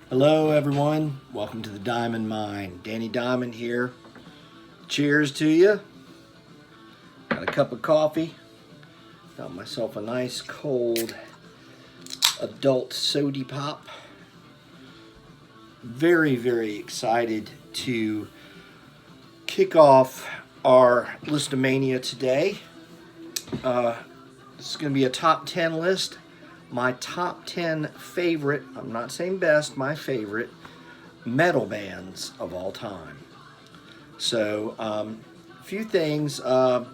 Hello, everyone. Welcome to the Diamond Mine. Danny Diamond here. Cheers to you. Got a cup of coffee. Got myself a nice cold adult soda pop. Very, very excited to kick off our Listomania today. This is going to be a top 10 list. My top 10 favorite, I'm not saying best, my favorite metal bands of all time. So, a few things. Going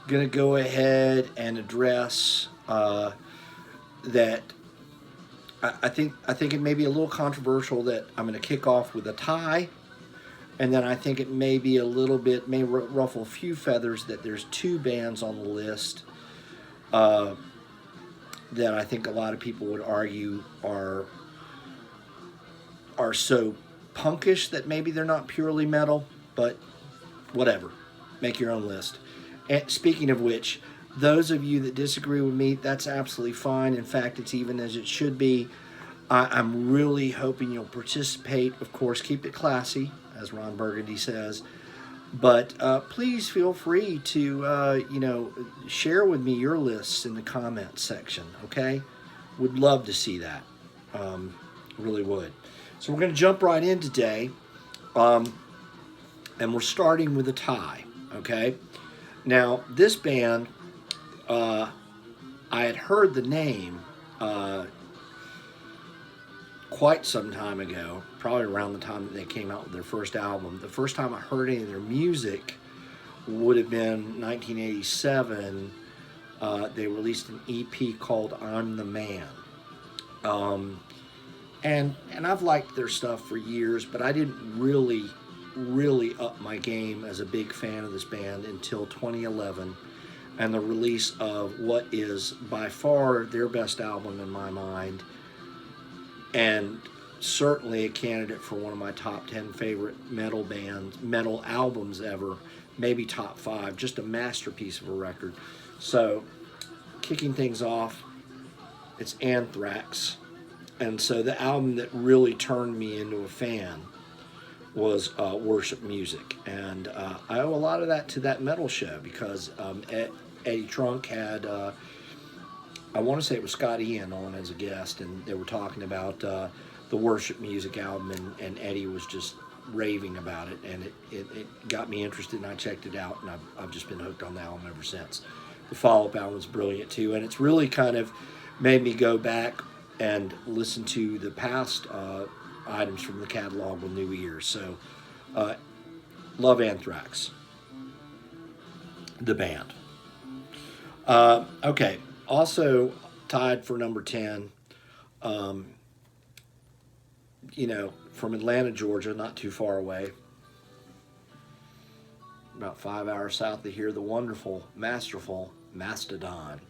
to go ahead and address that. I think it may be a little controversial that I'm going to kick off with a tie, and then I think it may be a little bit, may ruffle a few feathers that there's two bands on the list that I think a lot of people would argue are so punkish that maybe they're not purely metal, but whatever. Make your own list. And speaking of which, those of you that disagree with me, that's absolutely fine. In fact, it's even as it should be. I'm really hoping you'll participate. Of course, keep it classy, as Ron Burgundy says. But please feel free to, share with me your lists in the comments section, okay? Would love to see that. Really would. So we're going to jump right in today. And we're starting with a tie, okay? Now, this band, I had heard the name quite some time ago, probably around the time that they came out with their first album. The first time I heard any of their music would have been 1987. They released an EP called I'm the Man. And I've liked their stuff for years, but I didn't really up my game as a big fan of this band until 2011 and the release of what is by far their best album in my mind, and certainly a candidate for one of my top 10 favorite metal albums ever, maybe top 5, just a masterpiece of a record. So, kicking things off, it's Anthrax. And so the album that really turned me into a fan was Worship Music. And I owe a lot of that to that metal show because Eddie Trunk had, I want to say it was Scott Ian on as a guest, and they were talking about the Worship Music album, and Eddie was just raving about it, and it got me interested, and I checked it out, and I've just been hooked on the album ever since. The follow-up album is brilliant too, and it's really kind of made me go back and listen to the past items from the catalog with new ears. So, love Anthrax, the band. Okay, also tied for number 10, from Atlanta, Georgia, not too far away, about 5 hours south of here, the wonderful, masterful Mastodon.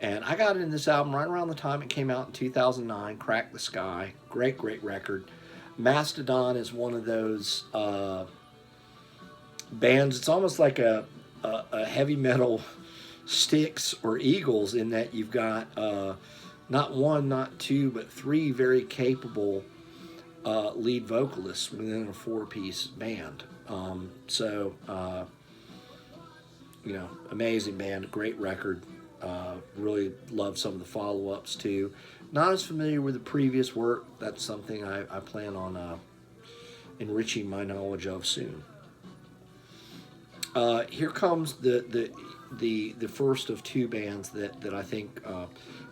And I got into this album right around the time it came out in 2009, Crack the Sky. Great, great record. Mastodon is one of those bands, it's almost like a heavy metal Styx or Eagles, in that you've got not one, not two, but three very capable lead vocalists within a four-piece band. Amazing band, great record. Really love some of the follow-ups too. Not as familiar with the previous work. That's something I plan on enriching my knowledge of soon. Here comes the first of two bands that I think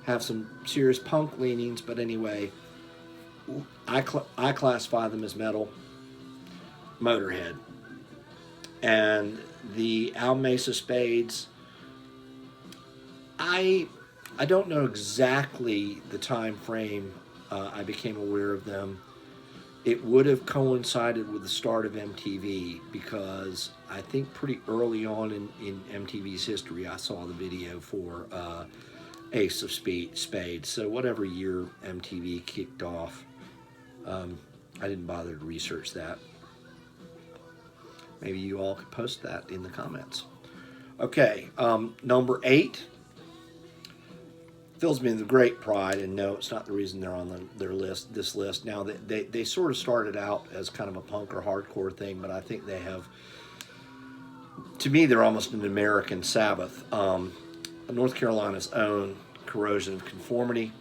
have some serious punk leanings, but anyway, I classify them as metal. Motorhead. And the album Ace of Spades, I don't know exactly the time frame I became aware of them. It would have coincided with the start of MTV, because I think pretty early on in MTV's history I saw the video for Ace of Spades. So whatever year MTV kicked off, I didn't bother to research that. Maybe you all could post that in the comments. Okay, number 8. fills me with great pride. And no, it's not the reason they're on their list. This list now, they sort of started out as kind of a punk or hardcore thing, but I think they have. To me, they're almost an American Sabbath. North Carolina's own Corrosion of Conformity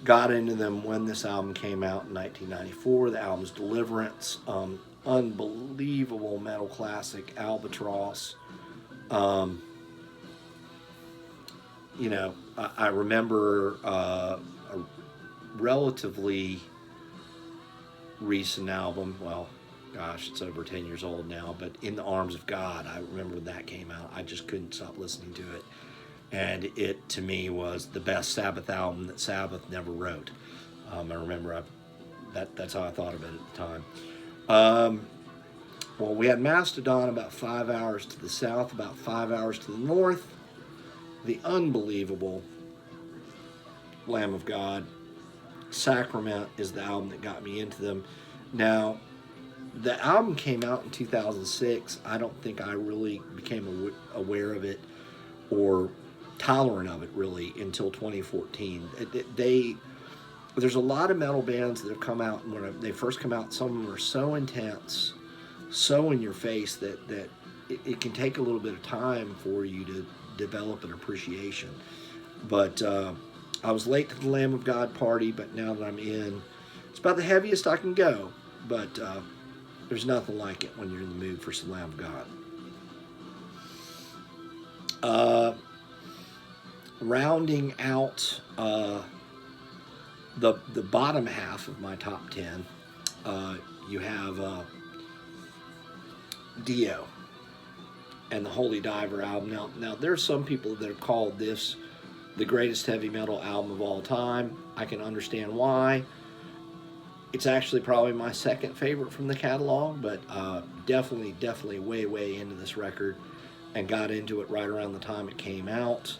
got into them when this album came out in 1994. The album's Deliverance, unbelievable metal classic, Albatross. You know, I remember a relatively recent album. Well, gosh, it's over 10 years old now, but In the Arms of God, I remember when that came out. I just couldn't stop listening to it. And it, to me, was the best Sabbath album that Sabbath never wrote. I remember that's how I thought of it at the time. Well, we had Mastodon about 5 hours to the south, about 5 hours to the north. The unbelievable Lamb of God. Sacrament is the album that got me into them. Now, the album came out in 2006. I don't think I really became aware of it or tolerant of it really until 2014. There's a lot of metal bands that have come out, and when they first come out, some of them are so intense, so in your face that it can take a little bit of time for you to develop an appreciation. But I was late to the Lamb of God party, but now that I'm in, it's about the heaviest I can go. But there's nothing like it when you're in the mood for some Lamb of God. Rounding out the bottom half of my top 10, you have Dio and the Holy Diver album. Now there's some people that have called this the greatest heavy metal album of all time. I can understand why. It's actually probably my second favorite from the catalog, but definitely way into this record, and got into it right around the time it came out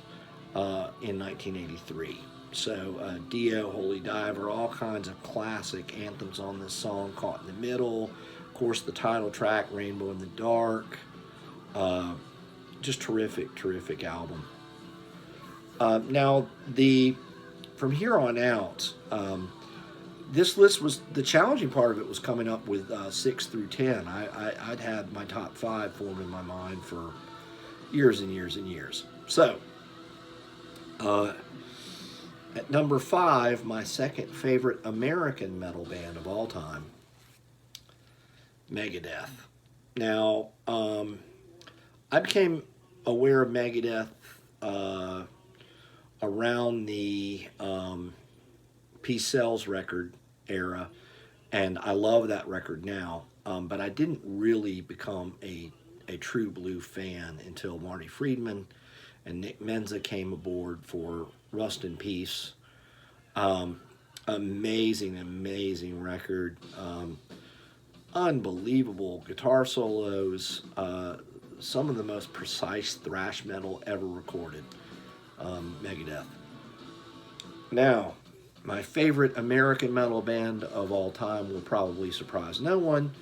in 1983. So Dio, Holy Diver, all kinds of classic anthems on this song. Caught in the Middle, of course the title track, Rainbow in the Dark. Just terrific album. Now, from here on out, this list was, the challenging part of it was coming up with 6 through 10. I'd had my top 5 formed in my mind for years and years. So, at number 5, my second favorite American metal band of all time, Megadeth. Now, I became aware of Megadeth around the Peace Sells record era, and I love that record now, but I didn't really become a true blue fan until Marty Friedman and Nick Menza came aboard for Rust in Peace. Amazing record. Unbelievable guitar solos. Some of the most precise thrash metal ever recorded. Megadeth. Now, my favorite American metal band of all time will probably surprise no one.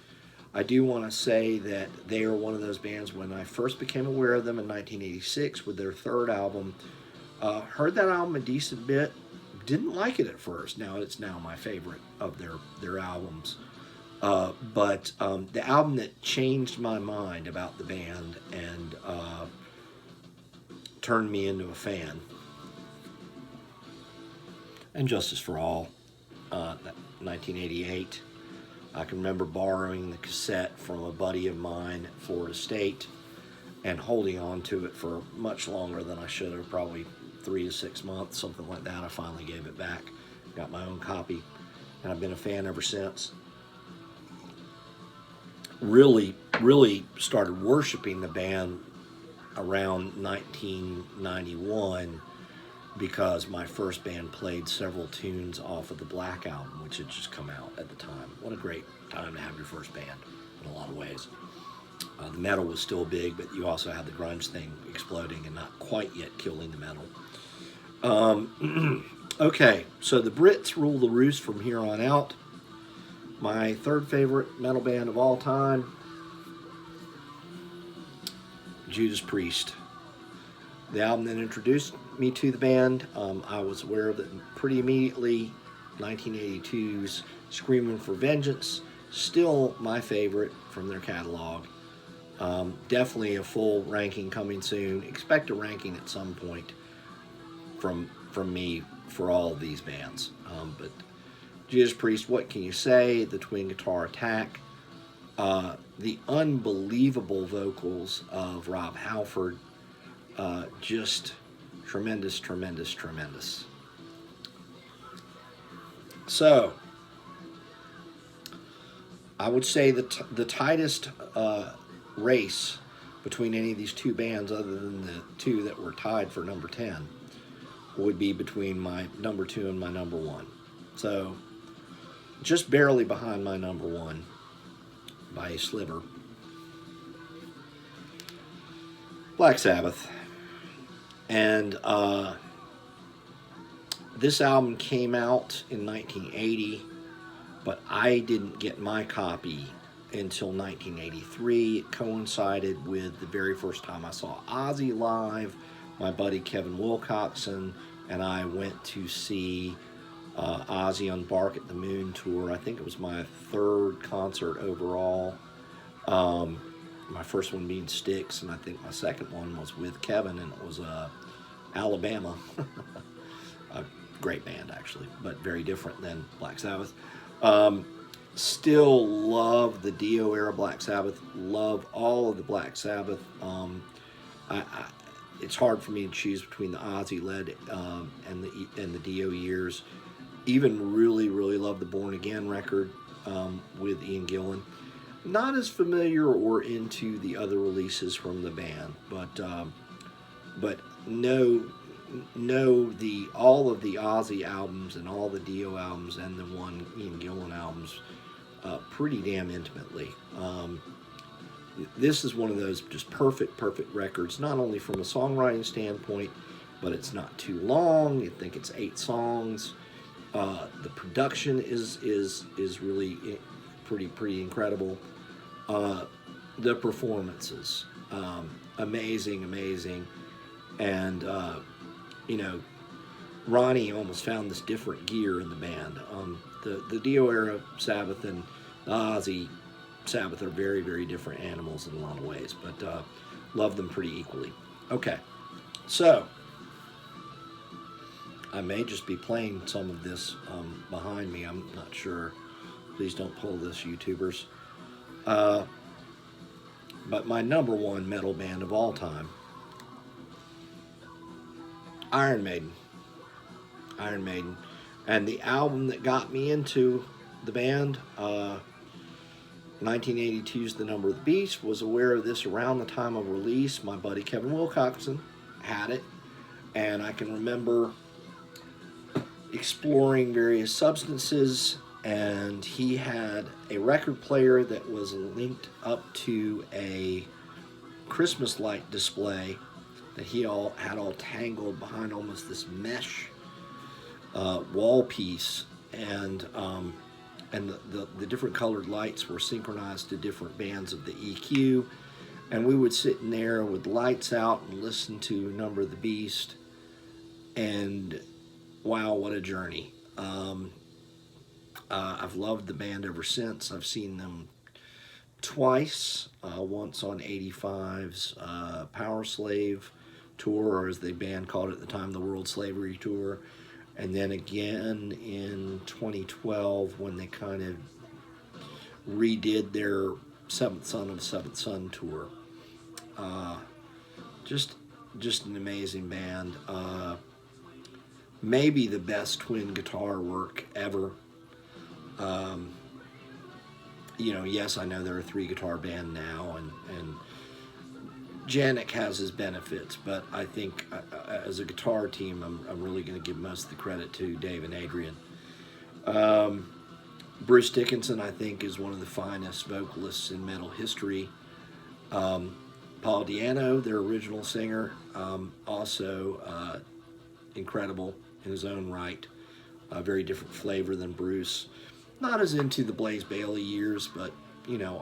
I do want to say that they are one of those bands, when I first became aware of them in 1986 with their third album, heard that album a decent bit, didn't like it at first. Now it's now my favorite of their albums. But the album that changed my mind about the band and turned me into a fan, and Justice for All, 1988. I can remember borrowing the cassette from a buddy of mine at Florida State and holding on to it for much longer than I should have, probably 3 to 6 months, something like that. I finally gave it back, got my own copy, and I've been a fan ever since. Really started worshiping the band around 1991 because my first band played several tunes off of the Black album, which had just come out at the time. What a great time to have your first band in a lot of ways. The metal was still big, but you also had the grunge thing exploding and not quite yet killing the metal. Okay, so the Brits rule the roost from here on out. My third favorite metal band of all time, Judas Priest. The album that introduced me to the band. I was aware of it pretty immediately. 1982's Screaming for Vengeance, still my favorite from their catalog. Definitely a full ranking coming soon. Expect a ranking at some point from me for all of these bands. But Judas Priest, what can you say? The twin guitar attack. The unbelievable vocals of Rob Halford. Just tremendous, tremendous, tremendous. So, I would say the tightest race between any of these two bands, other than the two that were tied for number 10, would be between my number 2 and my number 1. So, just barely behind my number 1 by a sliver. Black Sabbath. And this album came out in 1980, but I didn't get my copy until 1983. It coincided with the very first time I saw Ozzy live. My buddy Kevin Wilcoxon and I went to see Ozzy on Bark at the Moon tour. I think it was my 3rd concert overall. My first one being Styx, and I think my second one was with Kevin, and it was Alabama. A great band, actually, but very different than Black Sabbath. Still love the Dio era Black Sabbath. Love all of the Black Sabbath. It's hard for me to choose between the Ozzy led and the Dio years. Even really love the Born Again record with Ian Gillan. Not as familiar or into the other releases from the band, but know all of the Ozzy albums and all the Dio albums and the one Ian Gillan albums pretty damn intimately. This is one of those just perfect records, not only from a songwriting standpoint, but it's not too long. I think it's 8 songs. The production is really pretty incredible. The performances, amazing, and Ronnie almost found this different gear in the band. The Dio era Sabbath and the Ozzy Sabbath are very different animals in a lot of ways, but love them pretty equally. Okay, so I may just be playing some of this behind me. I'm not sure. Please don't pull this, YouTubers. But my number 1 metal band of all time, Iron Maiden. And the album that got me into the band, 1982's The Number of the Beast. Was aware of this around the time of release. My buddy Kevin Wilcoxon had it, and I can remember exploring various substances, and he had a record player that was linked up to a Christmas light display that he had all tangled behind almost this mesh wall piece, and the different colored lights were synchronized to different bands of the EQ, and we would sit in there with lights out and listen to Number of the Beast, and wow, what a journey. I've loved the band ever since. I've seen them twice, once on 85's Power Slave tour, or as the band called it at the time, the World Slavery Tour, and then again in 2012 when they kind of redid their Seventh Son of the Seventh Son tour. Just an amazing band. Maybe the best twin guitar work ever. Yes, I know they're a 3-guitar band now, and Janik has his benefits, but I think as a guitar team, I'm really going to give most of the credit to Dave and Adrian. Bruce Dickinson, I think, is one of the finest vocalists in metal history. Paul Di'Anno, their original singer, also incredible in his own right. A very different flavor than Bruce. Not as into the Blaze Bayley years, but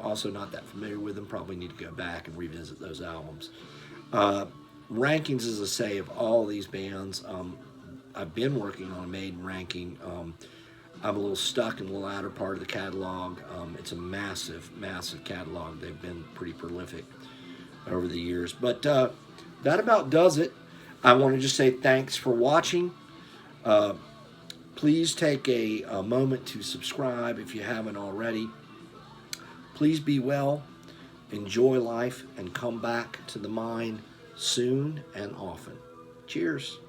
also not that familiar with him. Probably need to go back and revisit those albums. rankings, as I say, of all these bands. I've been working on a maiden ranking. I'm a little stuck in the latter part of the catalog. It's a massive, massive catalog. They've been pretty prolific over the years. But that about does it. I want to just say thanks for watching. Please take a moment to subscribe if you haven't already. Please be well, enjoy life, and come back to the mine soon and often. Cheers.